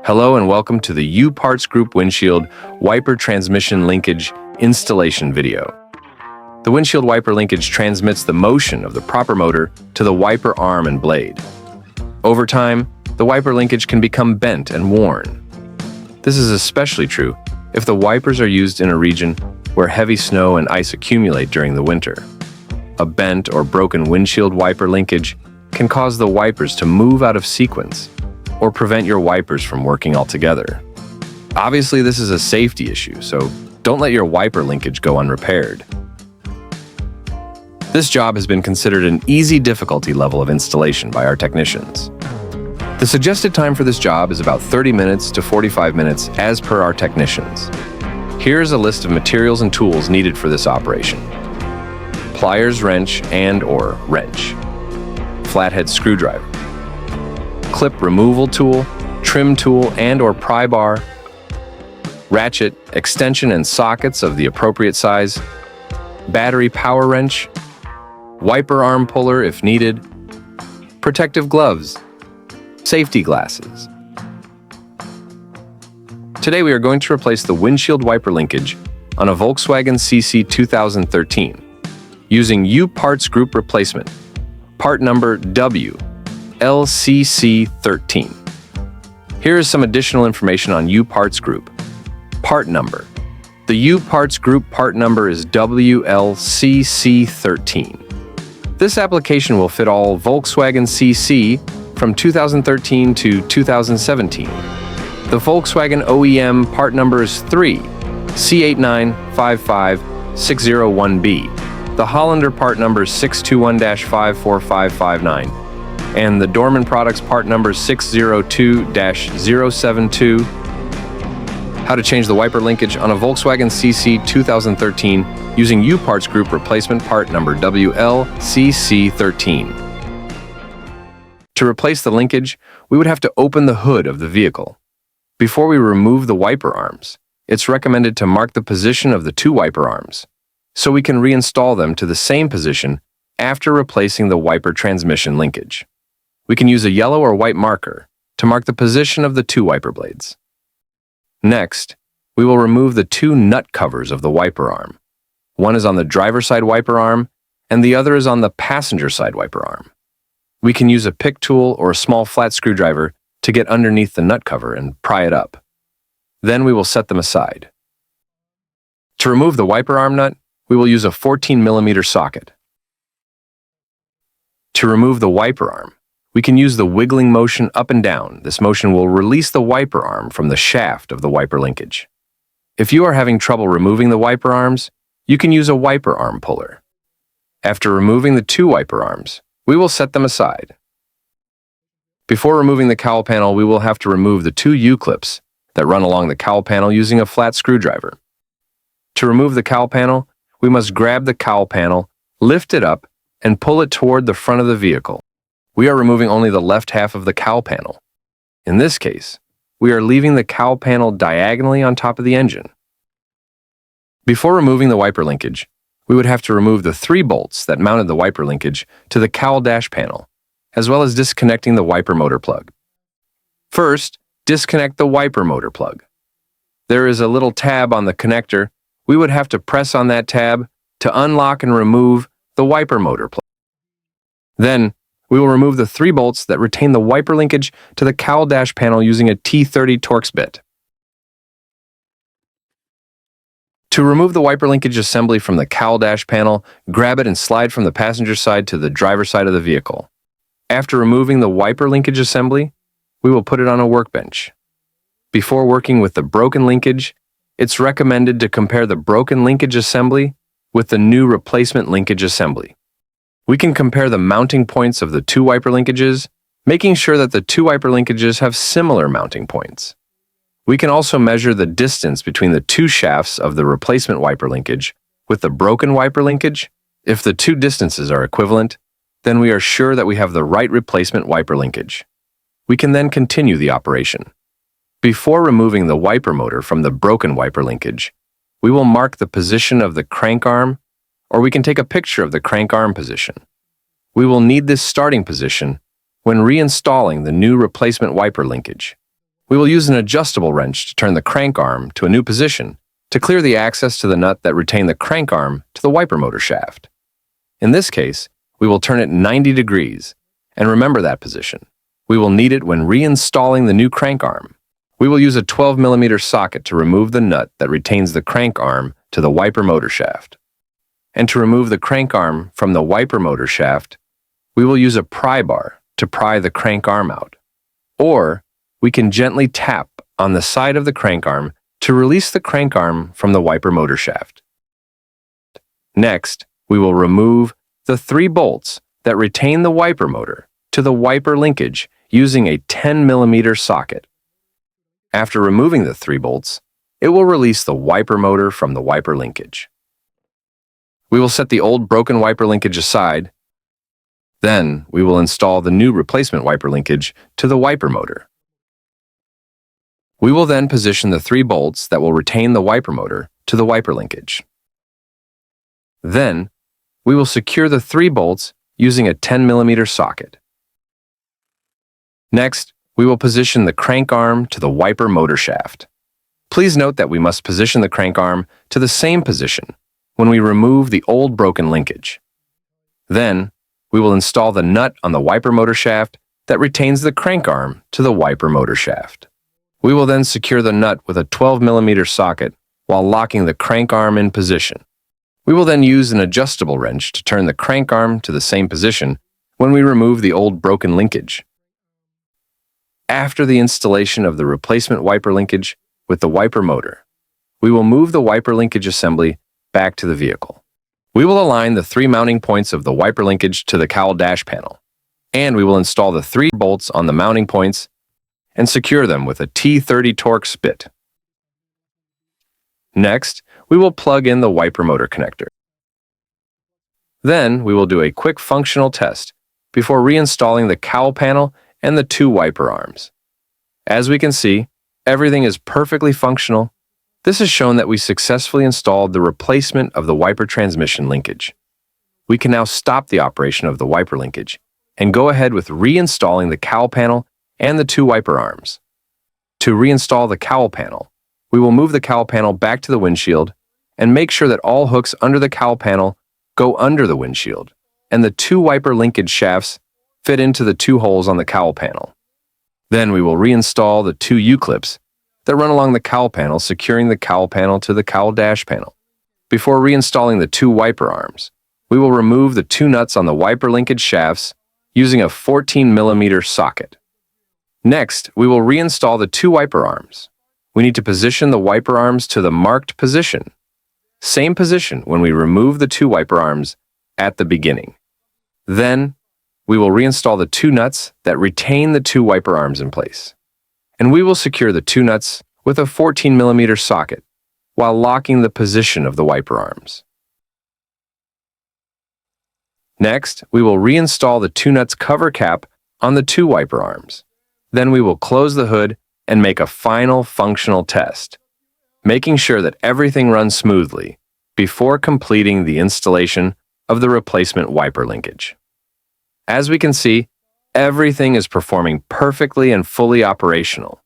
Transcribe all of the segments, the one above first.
Hello and welcome to the U-Parts Group Windshield Wiper Transmission Linkage installation video. The windshield wiper linkage transmits the motion of the proper motor to the wiper arm and blade. Over time, the wiper linkage can become bent and worn. This is especially true if the wipers are used in a region where heavy snow and ice accumulate during the winter. A bent or broken windshield wiper linkage can cause the wipers to move out of sequence or prevent your wipers from working altogether. Obviously, this is a safety issue, so don't let your wiper linkage go unrepaired. This job has been considered an easy difficulty level of installation by our technicians. The suggested time for this job is about 30 minutes to 45 minutes as per our technicians. Here's a list of materials and tools needed for this operation. Pliers wrench and/or wrench, flathead screwdriver, clip removal tool, trim tool and/or pry bar, ratchet, extension and sockets of the appropriate size, battery power wrench, wiper arm puller if needed, protective gloves, safety glasses. Today we are going to replace the windshield wiper linkage on a Volkswagen CC13 using U-Parts Group replacement, part number WLCC13. Here is some additional information on U-Parts Group. Part number. The U-Parts Group part number is WLCC13. This application will fit all Volkswagen CC from 2013 to 2017. The Volkswagen OEM part number is 3, C8955601B. The Hollander part number is 621-54559. And the Dorman Products part number is 602-072. How to change the wiper linkage on a Volkswagen CC 2013 using U-Parts Group replacement part number WLCC13. To replace the linkage, we would have to open the hood of the vehicle. Before we remove the wiper arms, it's recommended to mark the position of the two wiper arms, so we can reinstall them to the same position after replacing the wiper transmission linkage. We can use a yellow or white marker to mark the position of the two wiper blades. Next, we will remove the two nut covers of the wiper arm. One is on the driver's side wiper arm, and the other is on the passenger side wiper arm. We can use a pick tool or a small flat screwdriver to get underneath the nut cover and pry it up. Then we will set them aside. To remove the wiper arm nut, we will use a 14mm socket. To remove the wiper arm, we can use the wiggling motion up and down. This motion will release the wiper arm from the shaft of the wiper linkage. If you are having trouble removing the wiper arms, you can use a wiper arm puller. After removing the two wiper arms, we will set them aside. Before removing the cowl panel, we will have to remove the two U-clips that run along the cowl panel using a flat screwdriver. To remove the cowl panel, we must grab the cowl panel, lift it up, and pull it toward the front of the vehicle. We are removing only the left half of the cowl panel. In this case, we are leaving the cowl panel diagonally on top of the engine. Before removing the wiper linkage, we would have to remove the 3 bolts that mounted the wiper linkage to the cowl dash panel, as well as disconnecting the wiper motor plug. First, disconnect the wiper motor plug. There is a little tab on the connector. We would have to press on that tab to unlock and remove the wiper motor plug. Then, we will remove the 3 bolts that retain the wiper linkage to the cowl dash panel using a T30 Torx bit. To remove the wiper linkage assembly from the cowl dash panel, grab it and slide from the passenger side to the driver's side of the vehicle. After removing the wiper linkage assembly, we will put it on a workbench. Before working with the broken linkage, it's recommended to compare the broken linkage assembly with the new replacement linkage assembly. We can compare the mounting points of the two wiper linkages, making sure that the two wiper linkages have similar mounting points. We can also measure the distance between the two shafts of the replacement wiper linkage with the broken wiper linkage. If the two distances are equivalent, then we are sure that we have the right replacement wiper linkage. We can then continue the operation. Before removing the wiper motor from the broken wiper linkage, we will mark the position of the crank arm, or we can take a picture of the crank arm position. We will need this starting position when reinstalling the new replacement wiper linkage. we will use an adjustable wrench to turn the crank arm to a new position to clear the access to the nut that retained the crank arm to the wiper motor shaft. In this case, we will turn it 90 degrees, and remember that position. We will need it when reinstalling the new crank arm. We will use a 12mm socket to remove the nut that retains the crank arm to the wiper motor shaft. And to remove the crank arm from the wiper motor shaft, we will use a pry bar to pry the crank arm out. Or we can gently tap on the side of the crank arm to release the crank arm from the wiper motor shaft. Next, we will remove the 3 bolts that retain the wiper motor to the wiper linkage using a 10mm socket. After removing the 3 bolts, it will release the wiper motor from the wiper linkage. We will set the old broken wiper linkage aside. Then, we will install the new replacement wiper linkage to the wiper motor. We will then position the 3 bolts that will retain the wiper motor to the wiper linkage. Then, we will secure the 3 bolts using a 10mm socket. Next, we will position the crank arm to the wiper motor shaft. Please note that we must position the crank arm to the same position when we remove the old broken linkage. Then, we will install the nut on the wiper motor shaft that retains the crank arm to the wiper motor shaft. We will then secure the nut with a 12mm socket while locking the crank arm in position. We will then use an adjustable wrench to turn the crank arm to the same position when we remove the old broken linkage. After the installation of the replacement wiper linkage with the wiper motor, we will move the wiper linkage assembly back to the vehicle. We will align the 3 mounting points of the wiper linkage to the cowl dash panel, and we will install the 3 bolts on the mounting points and secure them with a T30 Torx bit. Next, we will plug in the wiper motor connector. Then, we will do a quick functional test before reinstalling the cowl panel and the 2 wiper arms. As we can see, everything is perfectly functional. This has shown that we successfully installed the replacement of the wiper transmission linkage. We can now stop the operation of the wiper linkage and go ahead with reinstalling the cowl panel and the 2 wiper arms. To reinstall the cowl panel, we will move the cowl panel back to the windshield and make sure that all hooks under the cowl panel go under the windshield and the 2 wiper linkage shafts fit into the 2 holes on the cowl panel. Then we will reinstall the 2 U-clips that run along the cowl panel, securing the cowl panel to the cowl dash panel. Before reinstalling the 2 wiper arms, we will remove the 2 nuts on the wiper linkage shafts using a 14mm socket. Next, we will reinstall the 2 wiper arms. We need to position the wiper arms to the marked position. Same position when we remove the 2 wiper arms at the beginning. Then, we will reinstall the 2 nuts that retain the 2 wiper arms in place. And we will secure the 2 nuts with a 14mm socket while locking the position of the wiper arms. Next, we will reinstall the 2 nuts cover cap on the 2 wiper arms. Then we will close the hood and make a final functional test, making sure that everything runs smoothly before completing the installation of the replacement wiper linkage. As we can see, everything is performing perfectly and fully operational.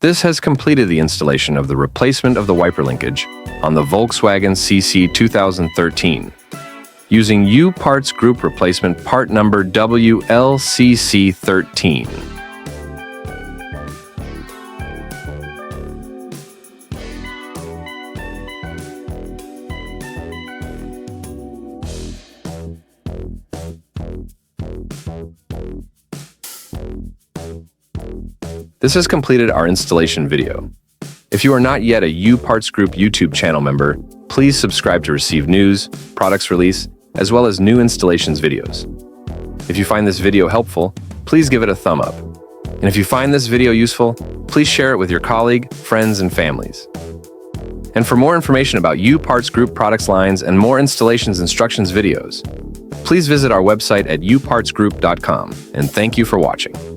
This has completed the installation of the replacement of the wiper linkage on the Volkswagen CC13 using U-Parts Group replacement part number WLCC13. This has completed our installation video. If you are not yet a U-Parts Group YouTube channel member, please subscribe to receive news, products release, as well as new installations videos. If you find this video helpful, please give it a thumb up. And if you find this video useful, please share it with your colleague, friends, and families. And for more information about U-Parts Group products lines and more installations instructions videos, please visit our website at upartsgroup.com, and thank you for watching.